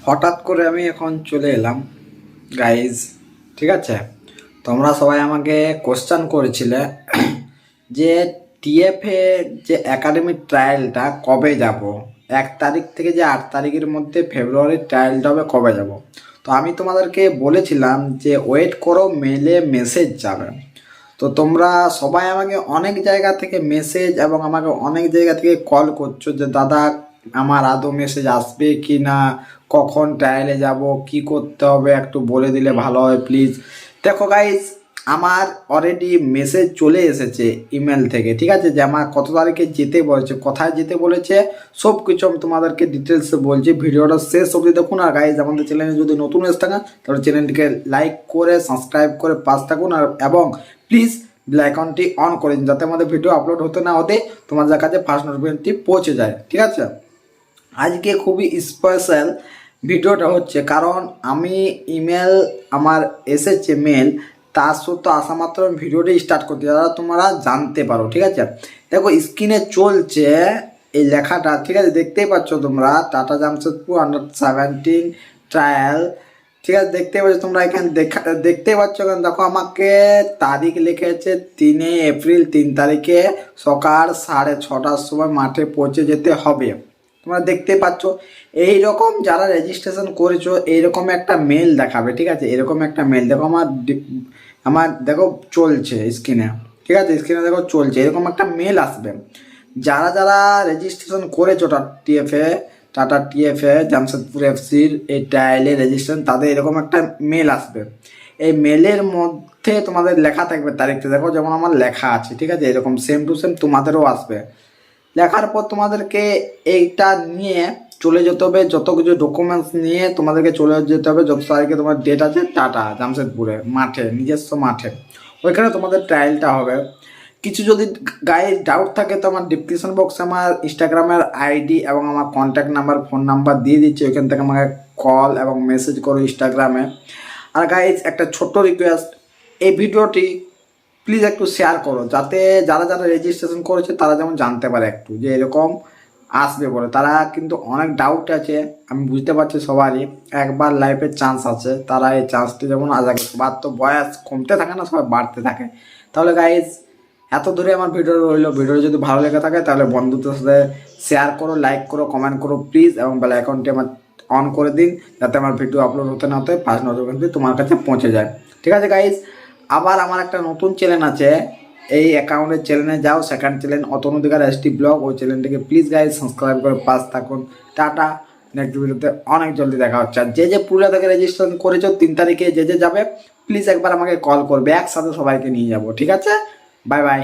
হঠাৎ করে আমি এখন চলে এলাম গাইজ। ঠিক আছে, তোমরা সবাই আমাকে কোশ্চেন করেছিলে যে টিএফএ যে একাডেমিক ট্রায়ালটা কবে যাব, 1 তারিখ থেকে যে 8 তারিখের মধ্যে ফেব্রুয়ারির ট্রায়ালটা হবে, কবে যাব। তো আমি তোমাদেরকে বলেছিলাম যে ওয়েট করো, মেলে মেসেজ যাবে। তো তোমরা সবাই আমাকে অনেক জায়গা থেকে মেসেজ এবং আমাকে অনেক জায়গা থেকে কল করছো যে দাদা আমার আদৌ মেসেজ আসবে কি না, কখন ট্রায়ালে যাব, কি করতে হবে একটু বলে দিলে ভালো হয় প্লিজ। দেখো গাইজ, আমার অলরেডি মেসেজ চলে এসেছে ইমেল থেকে। ঠিক আছে, যে আমার কত তারিখে যেতে বলেছে, কোথায় যেতে বলেছে, সব কিছু আমি তোমাদেরকে ডিটেলসে বলছি। ভিডিওটা শেষ অবধি দেখুন। আর গাইজ, আমাদের চ্যানেলে যদি নতুন এসে থাকেন তাহলে চ্যানেলটিকে লাইক করে সাবস্ক্রাইব করে পাশ থাকুন। আর এবং প্লিজ বেল আইকনটি অন করে দিন, যাতে আমাদের ভিডিও আপলোড হতে না হতে তোমাদের কাছে ফার্স্ট নোটিফিকেশনটি পৌঁছে যায়। ঠিক আছে, আজকে খুবই স্পেশাল ভিডিওটা হচ্ছে, কারণ আমি ইমেল আমার এসেছে মেল, তার সত্ত্বেও আসা মাত্র আমি ভিডিওটি স্টার্ট করতে, যারা তোমরা জানতে পারো। ঠিক আছে, দেখো স্ক্রিনে চলছে এই লেখাটা। ঠিক আছে, দেখতেই পাচ্ছ তোমরা, টাটা জামশেদপুর আন্ডার 17 ট্রায়াল। ঠিক আছে, দেখতে পাচ্ছ তোমরা এখানে দেখতে পাচ্ছ এখানে। দেখো আমাকে তারিখ লিখেছে 3 এপ্রিল, 3 তারিখে সকাল 6:30টার সময় মাঠে পৌঁছে যেতে হবে। তোমরা দেখতে পাচ্ছ এইরকম যারা রেজিস্ট্রেশন করেছো এইরকম একটা মেল দেখাবে। ঠিক আছে, এরকম একটা মেল দেখো আমার দেখো চলছে স্ক্রিনে। ঠিক আছে, স্ক্রিনে দেখো চলছে, এরকম একটা মেল আসবে। যারা যারা রেজিস্ট্রেশন করেছো টাটা টিএফএ জামশেদপুর এফসির এই ট্রায়ালে রেজিস্ট্রেশন, তাদের এরকম একটা মেল আসবে। এই মেলের মধ্যে তোমাদের লেখা থাকবে তারিখটা, দেখো যেমন আমার লেখা আছে। ঠিক আছে, এরকম সেম টু সেম তোমাদেরও আসবে। লেখার পর তোমাদেরকে এইটা নিয়ে চলে যেতে হবে, যত কিছু ডকুমেন্টস নিয়ে তোমাদেরকে চলে যেতে হবে যত তারিখে তোমার ডেট আছে টাটা জামশেদপুরে মাঠে, নিজস্ব মাঠে, ওইখানে তোমাদের ট্রায়ালটা হবে। কিছু যদি গায়ে ডাউট থাকে তো আমার ডিসক্রিপশন বক্সে আমার ইনস্টাগ্রামের আইডি এবং আমার কন্ট্যাক্ট নাম্বার, ফোন নাম্বার দিয়ে দিচ্ছি, ওইখান থেকে আমাকে কল এবং মেসেজ করো ইনস্টাগ্রামে। আর গাইজ, একটা ছোট্ট রিকোয়েস্ট, এই ভিডিওটি প্লিজ একটু শেয়ার করো, যাতে যারা যারা রেজিস্ট্রেশন করেছে তারা যেমন জানতে পারে একটু যে এরকম আসবে বলে। তারা কিন্তু অনেক ডাউট আছে, আমি বুঝতে পারছি সবারই একবার লাইফের চান্স আছে, তারা এই চান্সটি যেমন আজ আগে, সবার তো বয়স কমতে থাকে না, সবাই বাড়তে থাকে। তাহলে গাইজ, এত দূরে আমার ভিডিও রইলো, ভিডিও যদি ভালো লেগে থাকে তাহলে বন্ধুদের সাথে শেয়ার করো, লাইক করো, কমেন্ট করো প্লিজ, এবং বেল আইকনটি আমার অন করে দিন, যাতে আমার ভিডিও আপলোড হতে না হতে ফার্স্ট নোটিফিকেশন তোমার কাছে পৌঁছে যায়। ঠিক আছে গাইজ, আবার আমার একটা নতুন চ্যানেল আছে, এই অ্যাকাউন্টের চ্যানেলে যাও, সেকেন্ড চ্যানেল অতনু দিঘার এসটি ব্লগ, ওই চ্যানেলটিকে প্লিজ গাইজ সাবস্ক্রাইব করে পাস থাকুন। টাটা, নেক্সট ভিডিওতে অনেক জলদি দেখা হচ্ছে। আর যে পুরুলিয়া থেকে রেজিস্ট্রেশন করেছো 3 তারিখে যে যাবে, প্লিজ একবার আমাকে কল করবে, একসাথে সবাইকে নিয়ে যাবো। ঠিক আছে, বাই বাই।